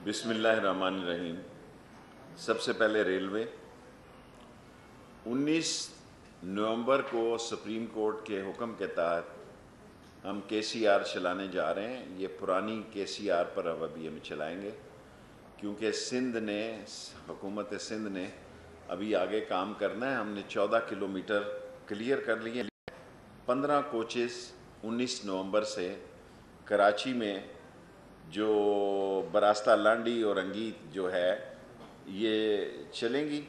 بسم اللہ الرحمن الرحیم۔ سب سے پہلے ریلوے 19 نومبر کو سپریم کورٹ کے حکم کے تحت ہم KCR چلانے جا رہے ہیں۔ یہ پرانی KCR پر اب ابھی ہم چلائیں گے، کیونکہ حکومت سندھ نے ابھی آگے کام کرنا ہے۔ ہم نے 14 کلومیٹر کلیئر کر لیے۔ 15 کوچز 19 نومبر سے کراچی میں جو براستہ لانڈی اور انگیت جو ہے یہ چلیں گی،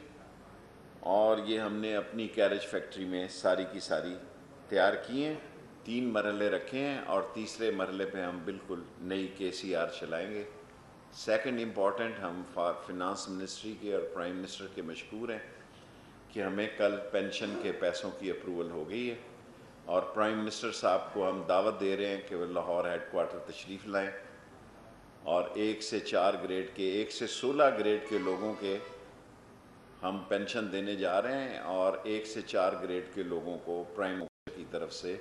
اور یہ ہم نے اپنی کیریج فیکٹری میں ساری کی ساری تیار کی ہیں۔ 3 مرحلے رکھے ہیں اور تیسرے مرحلے پہ ہم بالکل نئی KCR چلائیں گے۔ سیکنڈ امپورٹنٹ، ہم فنانس منسٹری کے اور پرائم منسٹر کے مشکور ہیں کہ ہمیں کل پینشن کے پیسوں کی اپروول ہو گئی ہے، اور پرائم منسٹر صاحب کو ہم دعوت دے رہے ہیں کہ وہ لاہور ہیڈ کوارٹر تشریف لائیں، اور 1 سے 4 گریڈ کے 1 سے 16 گریڈ کے لوگوں کے ہم پینشن دینے جا رہے ہیں، اور 1 سے 4 گریڈ کے لوگوں کو پرائم منسٹر کی طرف سے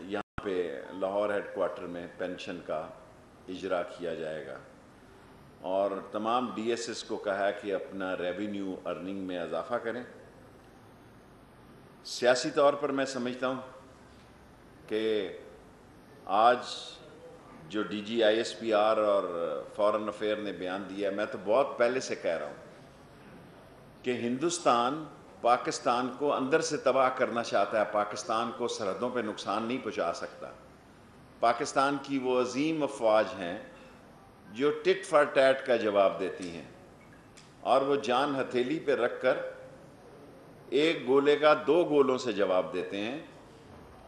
یہاں پہ لاہور ہیڈ کوارٹر میں پینشن کا اجرا کیا جائے گا۔ اور تمام DSS کو کہا کہ اپنا ریونیو ارننگ میں اضافہ کریں۔ سیاسی طور پر میں سمجھتا ہوں کہ آج جو DG ISPR اور فورن افیئر نے بیان دیا، میں تو بہت پہلے سے کہہ رہا ہوں کہ ہندوستان پاکستان کو اندر سے تباہ کرنا چاہتا ہے، پاکستان کو سرحدوں پہ نقصان نہیں پہنچا سکتا۔ پاکستان کی وہ عظیم افواج ہیں جو ٹٹ فار ٹیٹ کا جواب دیتی ہیں، اور وہ جان ہتھیلی پہ رکھ کر ایک گولے کا 2 گولوں سے جواب دیتے ہیں۔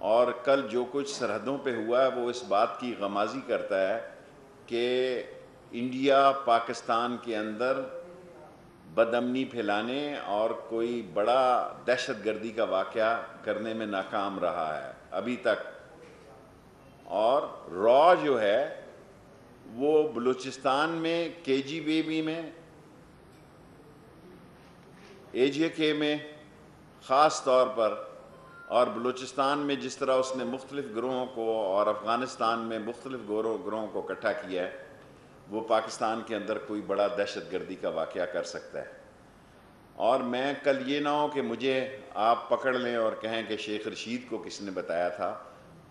اور کل جو کچھ سرحدوں پہ ہوا ہے وہ اس بات کی غمازی کرتا ہے کہ انڈیا پاکستان کے اندر بدامنی پھیلانے اور کوئی بڑا دہشت گردی کا واقعہ کرنے میں ناکام رہا ہے ابھی تک۔ اور را جو ہے وہ بلوچستان میں KGB میں AJK میں خاص طور پر، اور بلوچستان میں جس طرح اس نے مختلف گروہوں کو اور افغانستان میں مختلف گروہوں کو اکٹھا کیا ہے، وہ پاکستان کے اندر کوئی بڑا دہشت گردی کا واقعہ کر سکتا ہے۔ اور میں کل یہ نہ ہو کہ مجھے آپ پکڑ لیں اور کہیں کہ شیخ رشید کو کس نے بتایا تھا۔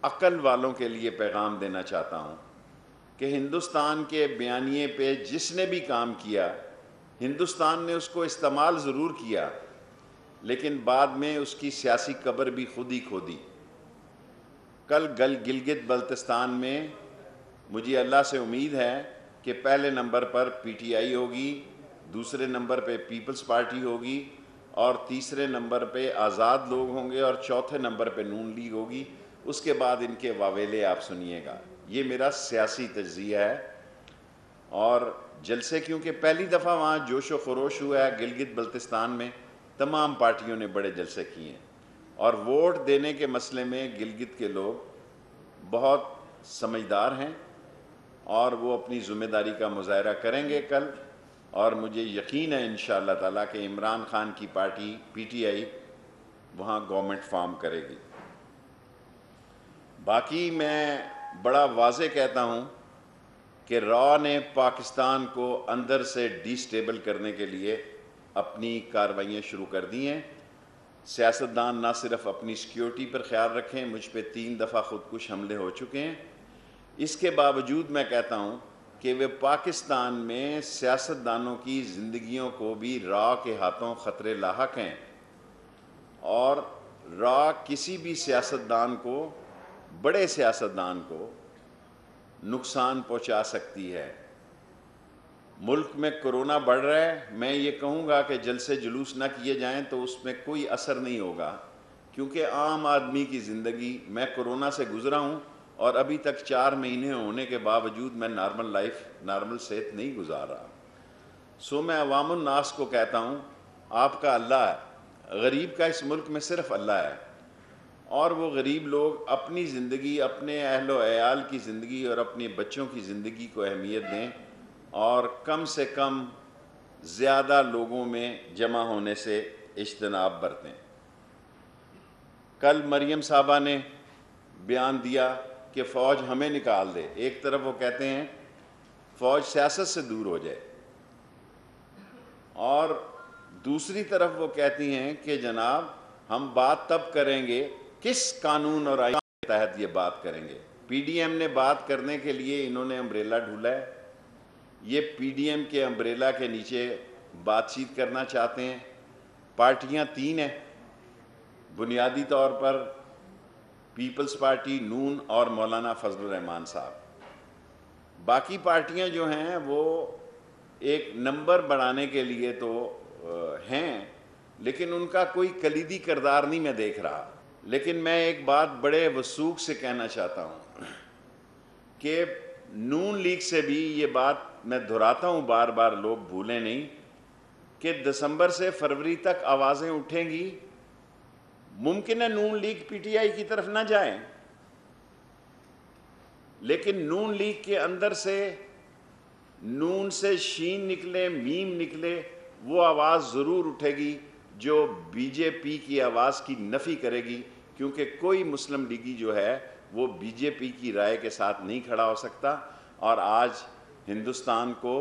عقل والوں کے لیے پیغام دینا چاہتا ہوں کہ ہندوستان کے بیانیے پہ جس نے بھی کام کیا، ہندوستان نے اس کو استعمال ضرور کیا، لیکن بعد میں اس کی سیاسی قبر بھی خود ہی کھودی۔ کل گلگت بلتستان میں مجھے اللہ سے امید ہے کہ پہلے نمبر پر PTI ہوگی، دوسرے نمبر پہ پیپلز پارٹی ہوگی، اور تیسرے نمبر پہ آزاد لوگ ہوں گے، اور چوتھے نمبر پہ نون لیگ ہوگی۔ اس کے بعد ان کے واویلے آپ سنیے گا۔ یہ میرا سیاسی تجزیہ ہے۔ اور جلسے کیونکہ پہلی دفعہ وہاں جوش و خروش ہوا ہے گلگت بلتستان میں، تمام پارٹیوں نے بڑے جلسے کیے ہیں، اور ووٹ دینے کے مسئلے میں گلگت کے لوگ بہت سمجھدار ہیں، اور وہ اپنی ذمہ داری کا مظاہرہ کریں گے کل۔ اور مجھے یقین ہے انشاءاللہ تعالیٰ کہ عمران خان کی پارٹی PTI وہاں گورنمنٹ فارم کرے گی۔ باقی میں بڑا واضح کہتا ہوں کہ را نے پاکستان کو اندر سے ڈی سٹیبل کرنے کے لیے اپنی کارروائیاں شروع کر دی ہیں۔ سیاستدان نہ صرف اپنی سیکیورٹی پر خیال رکھیں، مجھ پہ 3 دفعہ خودکش حملے ہو چکے ہیں، اس کے باوجود میں کہتا ہوں کہ وہ پاکستان میں سیاستدانوں کی زندگیوں کو بھی را کے ہاتھوں خطرے لاحق ہیں، اور را کسی بھی سیاستدان کو، بڑے سیاستدان کو نقصان پہنچا سکتی ہے۔ ملک میں کرونا بڑھ رہا ہے، میں یہ کہوں گا کہ جلسے جلوس نہ کیے جائیں تو اس میں کوئی اثر نہیں ہوگا، کیونکہ عام آدمی کی زندگی، میں کرونا سے گزرا ہوں اور ابھی تک 4 مہینے ہونے کے باوجود میں نارمل لائف، نارمل صحت نہیں گزار رہا۔ میں عوام الناس کو کہتا ہوں، آپ کا اللہ ہے، غریب کا اس ملک میں صرف اللہ ہے، اور وہ غریب لوگ اپنی زندگی، اپنے اہل و عیال کی زندگی اور اپنے بچوں کی زندگی کو اہمیت دیں، اور کم سے کم زیادہ لوگوں میں جمع ہونے سے اجتناب برتیں۔ کل مریم صاحبہ نے بیان دیا کہ فوج ہمیں نکال دے۔ ایک طرف وہ کہتے ہیں فوج سیاست سے دور ہو جائے، اور دوسری طرف وہ کہتی ہیں کہ جناب ہم بات تب کریں گے، کس قانون اور آئین کے تحت یہ بات کریں گے؟ پی ڈی ایم نے بات کرنے کے لیے انہوں نے امبریلا ڈھولا ہے، یہ پی ڈی ایم کے امبریلا کے نیچے بات چیت کرنا چاہتے ہیں۔ پارٹیاں تین ہیں بنیادی طور پر، پیپلز پارٹی، نون اور مولانا فضل الرحمان صاحب۔ باقی پارٹیاں جو ہیں وہ ایک نمبر بڑھانے کے لیے تو ہیں، لیکن ان کا کوئی کلیدی کردار نہیں میں دیکھ رہا۔ لیکن میں ایک بات بڑے وثوق سے کہنا چاہتا ہوں کہ نون لیگ سے بھی یہ بات میں دہراتا ہوں، بار بار لوگ بھولیں نہیں، کہ دسمبر سے فروری تک آوازیں اٹھیں گی، ممکن ہے نون لیگ پی ٹی آئی کی طرف نہ جائیں، لیکن نون لیگ کے اندر سے نون سے شین نکلے، میم نکلے، وہ آواز ضرور اٹھے گی جو بی جے پی کی آواز کی نفی کرے گی، کیونکہ کوئی مسلم لیگی جو ہے وہ بی جے پی کی رائے کے ساتھ نہیں کھڑا ہو سکتا۔ اور آج ہندوستان کو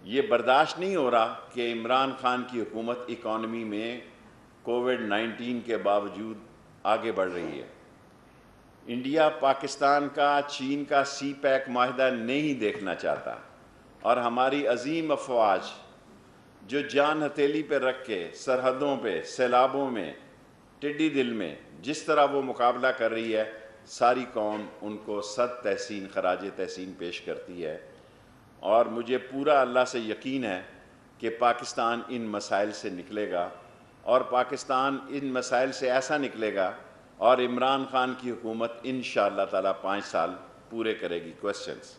یہ برداشت نہیں ہو رہا کہ عمران خان کی حکومت اکانومی میں کووڈ-19 کے باوجود آگے بڑھ رہی ہے۔ انڈیا پاکستان کا، چین کا سی پیک معاہدہ نہیں دیکھنا چاہتا، اور ہماری عظیم افواج جو جان ہتھیلی پہ رکھ کے سرحدوں پہ، سیلابوں میں، ٹڈی دل میں جس طرح وہ مقابلہ کر رہی ہے، ساری قوم ان کو صد تحسین، خراج تحسین پیش کرتی ہے۔ اور مجھے پورا اللہ سے یقین ہے کہ پاکستان ان مسائل سے نکلے گا، اور پاکستان ان مسائل سے ایسا نکلے گا، اور عمران خان کی حکومت انشاءاللہ تعالیٰ 5 سال پورے کرے گی۔ کوسچنز؟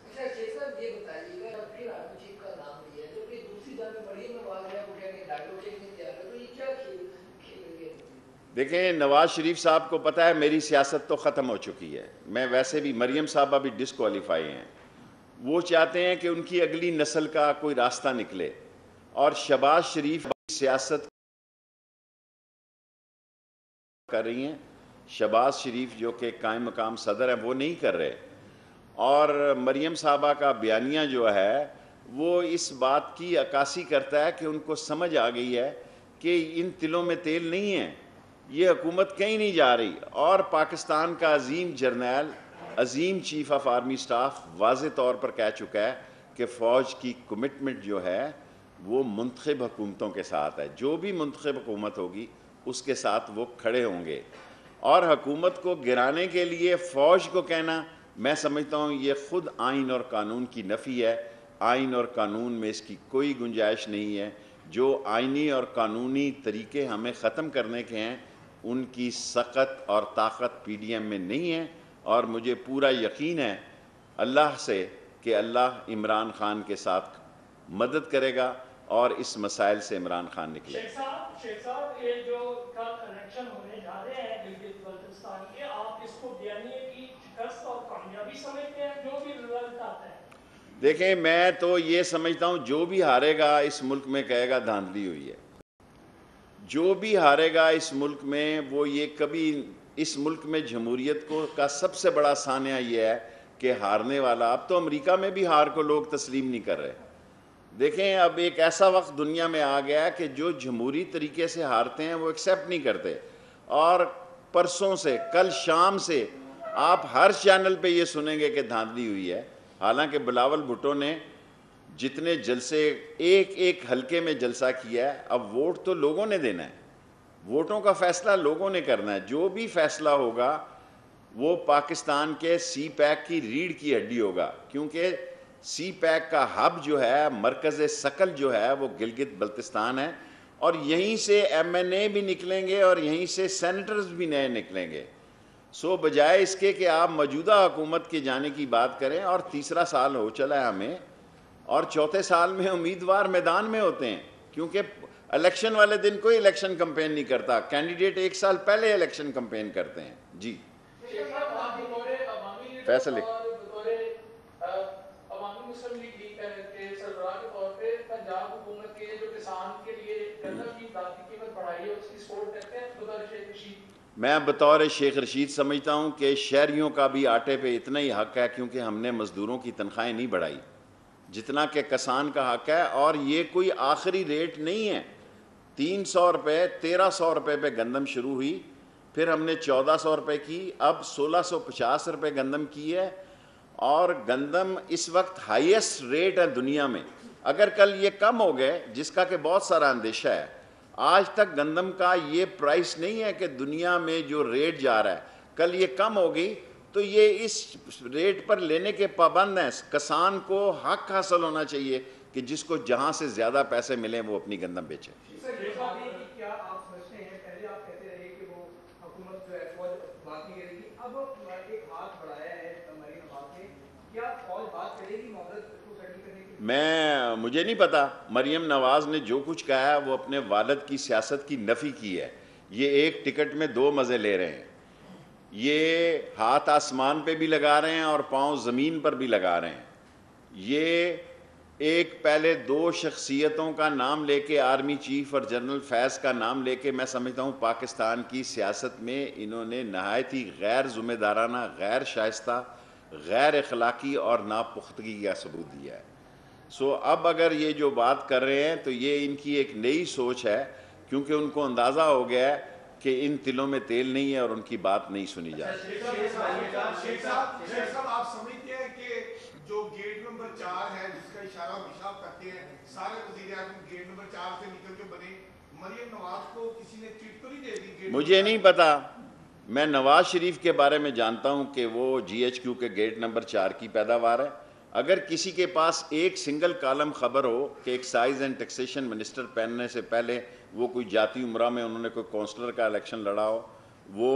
دیکھیں، نواز شریف صاحب کو پتہ ہے میری سیاست تو ختم ہو چکی ہے، میں ویسے بھی، مریم صاحبہ بھی ڈسکوالیفائی ہیں، وہ چاہتے ہیں کہ ان کی اگلی نسل کا کوئی راستہ نکلے، اور شہباز شریف سیاست کر رہی ہیں۔ شہباز شریف جو کہ قائم مقام صدر ہیں وہ نہیں کر رہے، اور مریم صاحبہ کا بیانیہ جو ہے وہ اس بات کی عکاسی کرتا ہے کہ ان کو سمجھ آ گئی ہے کہ ان تلوں میں تیل نہیں ہے، یہ حکومت کہیں نہیں جا رہی۔ اور پاکستان کا عظیم جرنیل، عظیم چیف آف آرمی سٹاف واضح طور پر کہہ چکا ہے کہ فوج کی کمٹمنٹ جو ہے وہ منتخب حکومتوں کے ساتھ ہے، جو بھی منتخب حکومت ہوگی اس کے ساتھ وہ کھڑے ہوں گے۔ اور حکومت کو گرانے کے لیے فوج کو کہنا، میں سمجھتا ہوں یہ خود آئین اور قانون کی نفی ہے۔ آئین اور قانون میں اس کی کوئی گنجائش نہیں ہے۔ جو آئینی اور قانونی طریقے ہمیں ختم کرنے کے ہیں ان کی سخت اور طاقت پی ڈی ایم میں نہیں ہے، اور مجھے پورا یقین ہے اللہ سے کہ اللہ عمران خان کے ساتھ مدد کرے گا اور اس مسائل سے عمران خان نکلے گا۔ شیخ صاحب، یہ جو کل الیکشن ہونے جا رہے ہیں گلگت بلتستان کے، آپ اس کو بیانیے کی شکست اور کامیابی سمجھتے ہیں جو بھی رزلٹ آتا ہے؟ دیکھیں، میں تو یہ سمجھتا ہوں جو بھی ہارے گا اس ملک میں کہے گا دھاندلی ہوئی ہے۔ جو بھی ہارے گا اس ملک میں، وہ یہ کبھی، اس ملک میں جمہوریت کو کا سب سے بڑا سانحہ یہ ہے کہ ہارنے والا، اب تو امریکہ میں بھی ہار کو لوگ تسلیم نہیں کر رہے۔ دیکھیں، اب ایک ایسا وقت دنیا میں آ گیا ہے کہ جو جمہوری طریقے سے ہارتے ہیں وہ ایکسیپٹ نہیں کرتے، اور پرسوں سے، کل شام سے آپ ہر چینل پہ یہ سنیں گے کہ دھاندلی ہوئی ہے۔ حالانکہ بلاول بھٹو نے جتنے جلسے، ایک ایک حلقے میں جلسہ کیا ہے، اب ووٹ تو لوگوں نے دینا ہے، ووٹوں کا فیصلہ لوگوں نے کرنا ہے۔ جو بھی فیصلہ ہوگا وہ پاکستان کے سی پیک کی ریڑھ کی ہڈی ہوگا، کیونکہ سی پیک کا ہب جو ہے، مرکز ثقل جو ہے وہ گلگت بلتستان ہے، اور یہیں سے ایم این اے بھی نکلیں گے اور یہیں سے سینیٹرز بھی نئے نکلیں گے۔ سو بجائے اس کے کہ آپ موجودہ حکومت کے جانے کی بات کریں، اور تیسرا سال ہو چلا ہے ہمیں، اور چوتھے سال میں امیدوار میدان میں ہوتے ہیں، کیونکہ الیکشن والے دن کوئی الیکشن کمپین نہیں کرتا، کینڈیڈیٹ ایک سال پہلے الیکشن کمپین کرتے ہیں۔ جی فیصل عوامی مسلم لیگ کے سربراہ کے طور پہ پنجاب حکومت کے جو کسان کے لیے گندم کی ذاتی قیمت بڑھائی ہے اس کی سپورٹ کرتے ہیں؟ میں بطور شیخ رشید سمجھتا ہوں کہ شہریوں کا بھی آٹے پہ اتنا ہی حق ہے، کیونکہ ہم نے مزدوروں کی تنخواہیں نہیں بڑھائی جتنا کہ کسان کا حق ہے، اور یہ کوئی آخری ریٹ نہیں ہے۔ 300 روپے 1300 روپے پہ گندم شروع ہوئی، پھر ہم نے 1400 روپے کی، اب 1650 روپے گندم کی ہے، اور گندم اس وقت ہائیسٹ ریٹ ہے دنیا میں۔ اگر کل یہ کم ہو گئے، جس کا کہ بہت سارا اندیشہ ہے، آج تک گندم کا یہ پرائس نہیں ہے کہ دنیا میں جو ریٹ جا رہا ہے، کل یہ کم ہوگی تو یہ اس ریٹ پر لینے کے پابند ہیں۔ کسان کو حق حاصل ہونا چاہیے کہ جس کو جہاں سے زیادہ پیسے ملیں وہ اپنی گندم بیچے۔ کیا آپ سمجھتے ہیں، پہلے آپ کہتے رہے کہ وہ حکومت جو ہے فوج بات نہیں کرے گی، اب ایک ہاتھ بڑھایا ہے مریم نواز نے، کیا فوج بات کرے گی معاملات کو سیٹل کرنے کی؟ مجھے نہیں پتا، مریم نواز نے جو کچھ کہا ہے وہ اپنے والد کی سیاست کی نفی کی ہے۔ یہ ایک ٹکٹ میں دو مزے لے رہے ہیں، یہ ہاتھ آسمان پہ بھی لگا رہے ہیں اور پاؤں زمین پر بھی لگا رہے ہیں۔ یہ ایک پہلے دو شخصیتوں کا نام لے کے، آرمی چیف اور جنرل فیض کا نام لے کے، میں سمجھتا ہوں پاکستان کی سیاست میں انہوں نے نہایت ہی غیر ذمہ دارانہ، غیر شائستہ، غیر اخلاقی اور ناپختگی کا ثبوت دیا ہے۔ اب اگر یہ جو بات کر رہے ہیں تو یہ ان کی ایک نئی سوچ ہے، کیونکہ ان کو اندازہ ہو گیا ہے کہ ان تلوں میں تیل نہیں ہے اور ان کی بات نہیں سنی جاتی۔ شیخ صاحب آپ سمجھتے ہیں کہ جو گیٹ نمبر 4 ہے، جس کا اشارہ پیشاب کرتے ہیں سارے وزیر اعظم گیٹ نمبر 4 سے نکل کے بنے، مریم نواز کو کسی نے چٹ تو نہیں دے دی؟ مجھے نہیں پتا، میں نواز شریف کے بارے میں جانتا ہوں کہ وہ جی ایچ کیو کے گیٹ نمبر 4 کی پیداوار ہے۔ اگر کسی کے پاس ایک سنگل کالم خبر ہو کہ ایکسائز اینڈ ٹیکسیشن منسٹر پہننے سے پہلے وہ کوئی جاتی عمرہ میں انہوں نے کوئی کونسلر کا الیکشن لڑا ہو، وہ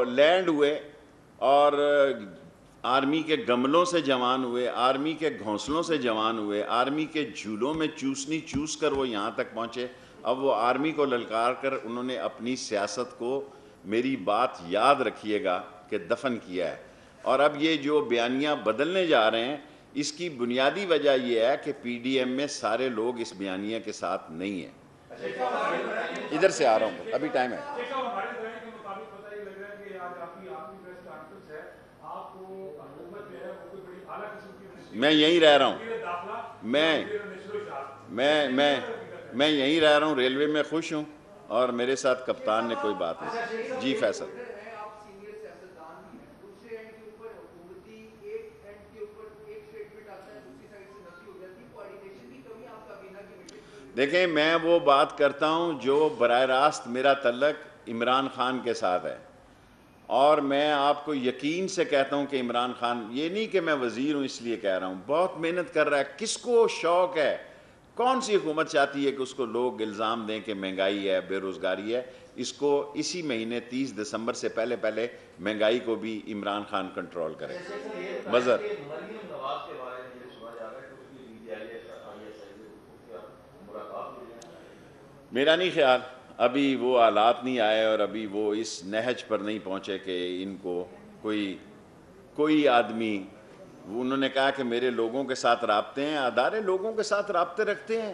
لینڈ ہوئے اور آرمی کے گملوں سے جوان ہوئے، آرمی کے گھونسلوں سے جوان ہوئے، آرمی کے جھولوں میں چوسنی چوس کر وہ یہاں تک پہنچے، اب وہ آرمی کو للکار کر انہوں نے اپنی سیاست کو، میری بات یاد رکھیے گا، کہ دفن کیا ہے۔ اور اب یہ جو بیانیاں بدلنے جا رہے ہیں، اس کی بنیادی وجہ یہ ہے کہ پی ڈی ایم میں سارے لوگ اس بیانیہ کے ساتھ نہیں ہیں۔ ادھر سے آ رہا ہوں، ابھی ٹائم ہے۔ میں یہیں رہ رہا ہوں، میں یہیں رہ رہا ہوں، ریلوے میں خوش ہوں، اور میرے ساتھ کپتان نے کوئی بات نہیں۔ جی فیصل۔ دیکھیں، میں وہ بات کرتا ہوں جو براہ راست میرا تعلق عمران خان کے ساتھ ہے، اور میں آپ کو یقین سے کہتا ہوں کہ عمران خان، یہ نہیں کہ میں وزیر ہوں اس لیے کہہ رہا ہوں، بہت محنت کر رہا ہے۔ کس کو شوق ہے؟ کون سی حکومت چاہتی ہے کہ اس کو لوگ الزام دیں کہ مہنگائی ہے، بے روزگاری ہے؟ اس کو اسی مہینے 30 دسمبر سے پہلے مہنگائی کو بھی عمران خان کنٹرول کرے۔ مظہر میرا نہیں خیال، ابھی وہ حالات نہیں آئے اور ابھی وہ اس نہج پر نہیں پہنچے کہ ان کو کوئی آدمی، انہوں نے کہا کہ میرے لوگوں کے ساتھ رابطے ہیں، ادارے لوگوں کے ساتھ رابطے رکھتے ہیں،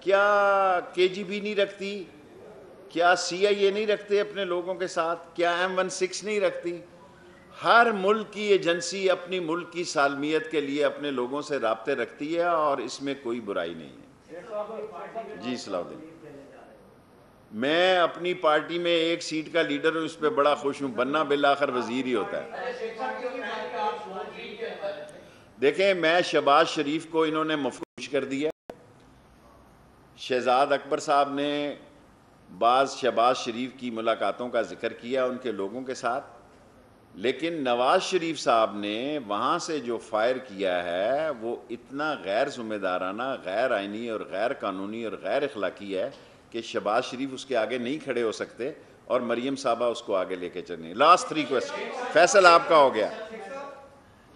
کیا کے جی بی نہیں رکھتی؟ کیا سی آئی اے نہیں رکھتے اپنے لوگوں کے ساتھ؟ کیا M16 نہیں رکھتی؟ ہر ملک کی ایجنسی اپنی ملک کی سالمیت کے لیے اپنے لوگوں سے رابطے رکھتی ہے، اور اس میں کوئی برائی نہیں ہے۔ جی صلاح الدین، میں اپنی پارٹی میں ایک سیٹ کا لیڈر ہوں، اس پہ بڑا خوش ہوں، بننا بالآخر وزیر ہی ہوتا ہے۔ دیکھیں، میں شہباز شریف کو انہوں نے مفروش کر دیا۔ شہزاد اکبر صاحب نے بعض شہباز شریف کی ملاقاتوں کا ذکر کیا ان کے لوگوں کے ساتھ، لیکن نواز شریف صاحب نے وہاں سے جو فائر کیا ہے وہ اتنا غیر ذمہ دارانہ، غیر آئینی اور غیر قانونی اور غیر اخلاقی ہے کہ شہباز شریف اس کے آگے نہیں کھڑے ہو سکتے، اور مریم صاحبہ اس کو آگے لے کے چلیں۔ لاسٹ 3 کوئسچن، فیصل آپ کا ہو گیا۔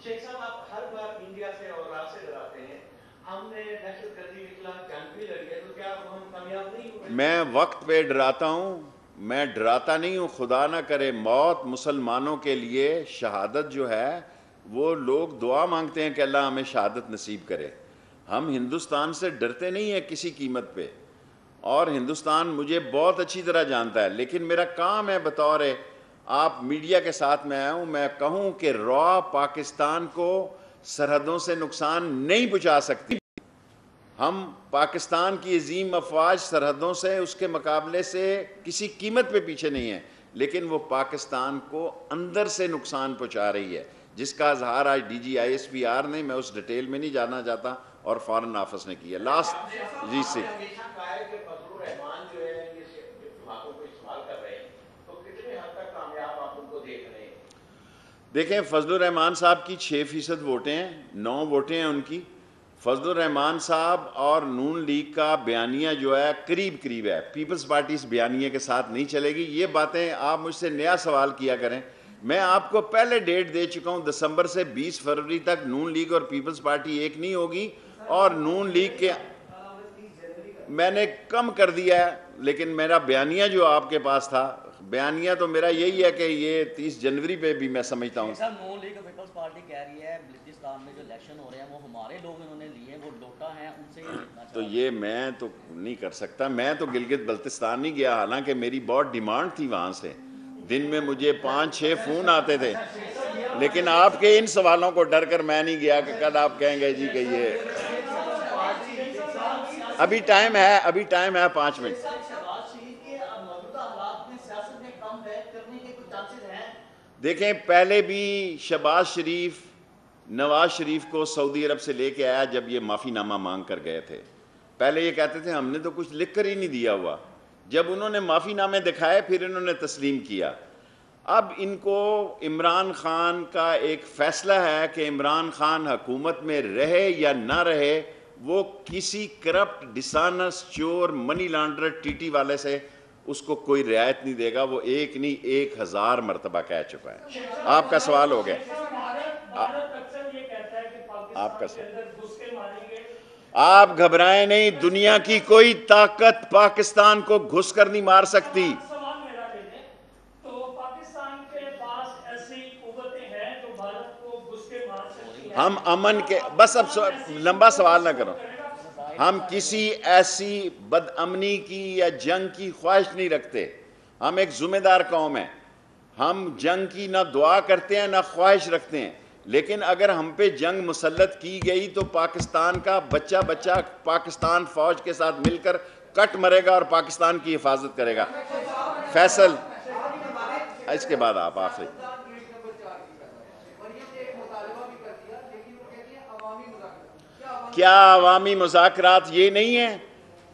شیخ صاحب، آپ ہر بار انڈیا سے اور آپ سے ڈراتے ہیں، ہم نے دہشت گردی کے خلاف جنگ بھی لڑی ہے، تو کیا ہم کامیاب نہیں ہوئے؟ میں وقت پہ ڈراتا ہوں، میں ڈراتا نہیں ہوں۔ خدا نہ کرے موت مسلمانوں کے لیے شہادت جو ہے، وہ لوگ دعا مانگتے ہیں کہ اللہ ہمیں شہادت نصیب کرے۔ ہم ہندوستان سے ڈرتے نہیں ہیں کسی قیمت پہ، اور ہندوستان مجھے بہت اچھی طرح جانتا ہے، لیکن میرا کام ہے بطور آپ میڈیا کے ساتھ میں آیا ہوں، میں کہوں کہ را پاکستان کو سرحدوں سے نقصان نہیں پہنچا سکتی. ہم پاکستان کی عظیم افواج سرحدوں سے اس کے مقابلے سے کسی قیمت پہ پیچھے نہیں ہے، لیکن وہ پاکستان کو اندر سے نقصان پہنچا رہی ہے، جس کا اظہار آج D G I S P R نے، میں اس ڈیٹیل میں نہیں جانا چاہتا، اور فارن آفس نے کیا. لاسٹ جی سے ہمیشہ کہا ہے کہ فضل الرحمان جو ہے یہ دماغوں کو استعمال کر رہے ہیں، تو کتنے حد تک کامیاب آپ ان کو دیکھ رہے ہیں؟ دیکھیں، فضل الرحمان صاحب کی 6% ووٹیں ہیں، 9 ووٹیں ہیں ان کی. فضل الرحمان صاحب اور نون لیگ کا بیانیہ جو ہے قریب ہے، پیپلز پارٹی اس بیانیے کے ساتھ نہیں چلے گی. یہ باتیں آپ مجھ سے نیا سوال کیا کریں، میں آپ کو پہلے ڈیٹ دے چکا ہوں، دسمبر سے 20 فروری تک نون لیگ اور پیپلز پارٹی ایک نہیں ہوگی. اور نون لیگ کے میں نے کم کر دیا ہے، لیکن میرا بیانیہ جو آپ کے پاس تھا، بیانیہ تو میرا یہی ہے کہ یہ 30 جنوری پہ بھی میں سمجھتا ہوں. نون لیگ اور پیپلز پارٹی کہہ رہی ہے بلوچستان میں جو الیکشن ہو رہے ہیں وہ ہمارے لوگ انہوں نے لیے، وہ لوٹا ہیں، ان سے یہ جیتنا تو یہ میں تو نہیں کر سکتا. میں تو گلگت بلتستان نہیں گیا، حالانکہ میری بہت ڈیمانڈ تھی وہاں سے. دن میں مجھے 5-6 فون آتے تھے، لیکن آپ کے ان سوالوں کو ڈر کر میں نہیں گیا کہ کل آپ کہیں گے جی کہ یہ ابھی ٹائم ہے 5 منٹ. دیکھیں، پہلے بھی شہباز شریف نواز شریف کو سعودی عرب سے لے کے آیا جب یہ معافی نامہ مانگ کر گئے تھے. پہلے یہ کہتے تھے ہم نے تو کچھ لکھ کر ہی نہیں دیا ہوا. جب انہوں نے معافی نامے دکھائے پھر انہوں نے تسلیم کیا. اب ان کو عمران خان کا ایک فیصلہ ہے کہ عمران خان حکومت میں رہے یا نہ رہے، وہ کسی کرپٹ ڈسانس چور منی لانڈر ٹی ٹی والے سے اس کو کوئی رعایت نہیں دے گا. وہ ایک نہیں 1000 مرتبہ کہہ چکا ہے. آپ کا سوال ہو گیا. آپ کا آپ گھبرائیں نہیں، دنیا کی کوئی طاقت پاکستان کو گھس کر نہیں مار سکتی. ہم امن کے بس اب لمبا سوال نہ کرو. ہم کسی ایسی بد امنی کی یا جنگ کی خواہش نہیں رکھتے. ہم ایک ذمہ دار قوم ہیں. ہم جنگ کی نہ دعا کرتے ہیں نہ خواہش رکھتے ہیں، لیکن اگر ہم پہ جنگ مسلط کی گئی تو پاکستان کا بچہ پاکستان فوج کے ساتھ مل کر کٹ مرے گا اور پاکستان کی حفاظت کرے گا. فیصل اس کے بعد آپ آخری. کیا عوامی مذاکرات یہ نہیں ہیں؟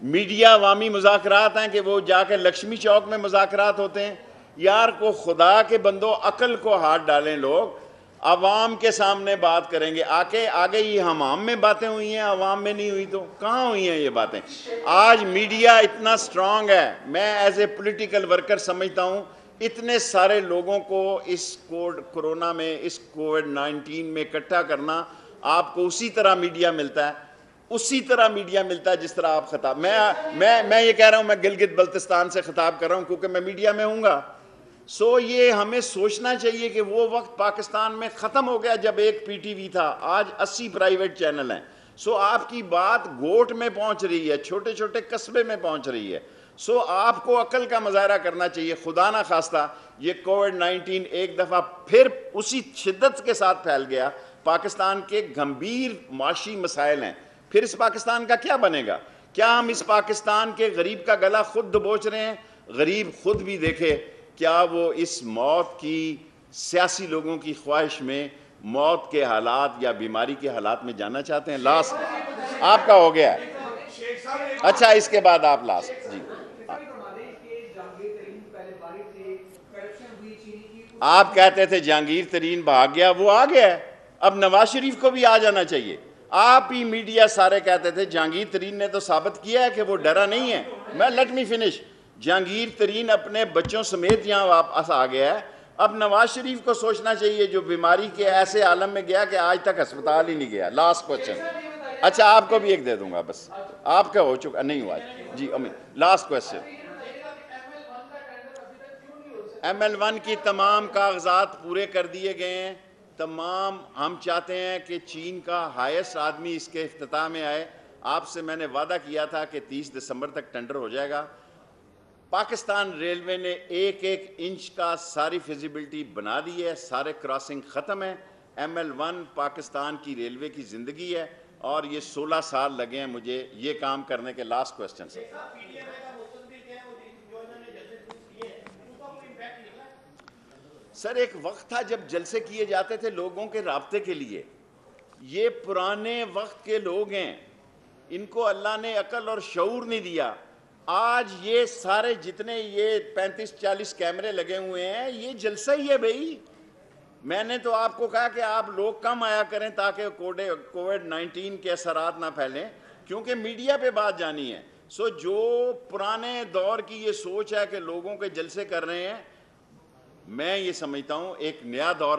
میڈیا عوامی مذاکرات ہیں کہ وہ جا کے لکشمی چوک میں مذاکرات ہوتے ہیں. یار کو خدا کے بندو عقل کو ہاتھ ڈالیں. لوگ عوام کے سامنے بات کریں گے. آگے یہ حمام میں باتیں ہوئی ہیں، عوام میں نہیں ہوئی تو کہاں ہوئی ہیں یہ باتیں؟ آج میڈیا اتنا سٹرونگ ہے. میں ایز اے پولیٹیکل ورکر سمجھتا ہوں اتنے سارے لوگوں کو اس کورونا میں، اس کووڈ-19 میں اکٹھا کرنا آپ کو اسی طرح میڈیا ملتا ہے جس طرح آپ خطاب. میں یہ کہہ رہا ہوں، میں گلگت بلتستان سے خطاب کر رہا ہوں کیونکہ میں میڈیا میں ہوں گا. یہ ہمیں سوچنا چاہیے کہ وہ وقت پاکستان میں ختم ہو گیا جب ایک پی ٹی وی تھا، آج 80 پرائیویٹ چینل ہیں. آپ کی بات گوٹ میں پہنچ رہی ہے، چھوٹے چھوٹے قصبے میں پہنچ رہی ہے. آپ کو عقل کا مظاہرہ کرنا چاہیے. خدا نہ خواستہ یہ کووڈ-19 ایک دفعہ پھر اسی شدت کے ساتھ پھیل گیا. پاکستان کے گھمبیر معاشی مسائل ہیں. پھر اس پاکستان کا کیا بنے گا؟ کیا ہم اس پاکستان کے غریب کا گلا خود دبوچ رہے ہیں؟ غریب خود بھی دیکھے کیا وہ اس موت کی سیاسی لوگوں کی خواہش میں موت کے حالات یا بیماری کے حالات میں جانا چاہتے ہیں؟ لاسٹ آپ کا ہو گیا ہے. اچھا اس کے بعد آپ لاسٹ. جی آپ کہتے تھے جہانگیر ترین بھاگ گیا، وہ آ گیا ہے. اب نواز شریف کو بھی آ جانا چاہیے. آپ ہی میڈیا سارے کہتے تھے جہانگیر ترین نے تو ثابت کیا ہے کہ وہ ڈرا نہیں ہے. Let me finish. Jahangir Tareen اپنے بچوں سمیت یہاں واپس آ گیا ہے. اب نواز شریف کو سوچنا چاہیے جو بیماری کے ایسے عالم میں گیا کہ آج تک ہسپتال ہی نہیں گیا. Last question. اچھا آپ کو بھی ایک دے دوں گا، بس آپ کا ہو چکا نہیں ہوا. جی امین لاسٹ کوشچن. ML1 کی تمام کاغذات پورے کر دیے گئے ہیں. تمام ہم چاہتے ہیں کہ چین کا ہائیسٹ آدمی اس کے افتتاح میں آئے. آپ سے میں نے وعدہ کیا تھا کہ 30 دسمبر تک ٹینڈر ہو جائے گا. پاکستان ریلوے نے ایک ایک انچ کا ساری فیزیبلٹی بنا دی ہے, سارے کراسنگ ختم ہیں. ML1 پاکستان کی ریلوے کی زندگی ہے, اور یہ 16 سال لگے ہیں مجھے یہ کام کرنے کے. لاسٹ کوسچن سر. سر ایک وقت تھا جب جلسے کیے جاتے تھے لوگوں کے رابطے کے لیے. یہ پرانے وقت کے لوگ ہیں, ان کو اللہ نے عقل اور شعور نہیں دیا. آج یہ سارے جتنے یہ 35-40 کیمرے لگے ہوئے ہیں, یہ جلسہ ہی ہے بھائی. میں نے تو آپ کو کہا کہ آپ لوگ کم آیا کریں تاکہ کووڈ-19 کے اثرات نہ پھیلیں, کیونکہ میڈیا پہ بات جانی ہے. سو جو پرانے دور کی یہ سوچ ہے کہ لوگوں کے جلسے کر رہے ہیں, میں یہ سمجھتا ہوں ایک نیا دور.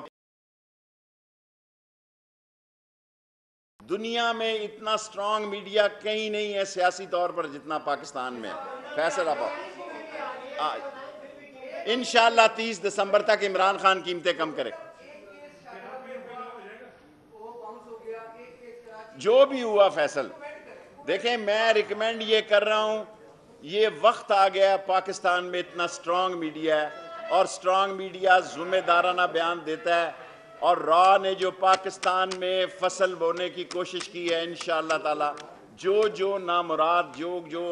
دنیا میں اتنا سٹرانگ میڈیا کہیں نہیں ہے سیاسی طور پر جتنا پاکستان میں ہے. فیصل آپ انشاءاللہ 30 دسمبر تک عمران خان قیمتیں کم کرے. جو بھی ہوا فیصل, دیکھیں میں ریکمینڈ یہ کر رہا ہوں, یہ وقت آ گیا پاکستان میں اتنا سٹرانگ میڈیا ہے, اور سٹرانگ میڈیا ذمہ دارانہ بیان دیتا ہے. اور را نے جو پاکستان میں فصل بونے کی کوشش کی ہے, انشاءاللہ تعالی جو نامراد جو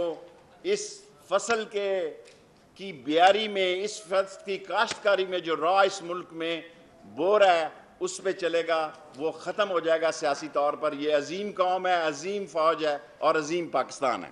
اس فصل کی بیاری میں, اس فصل کی کاشتکاری میں جو را اس ملک میں بو رہا ہے, اس پہ چلے گا, وہ ختم ہو جائے گا سیاسی طور پر. یہ عظیم قوم ہے, عظیم فوج ہے, اور عظیم پاکستان ہے.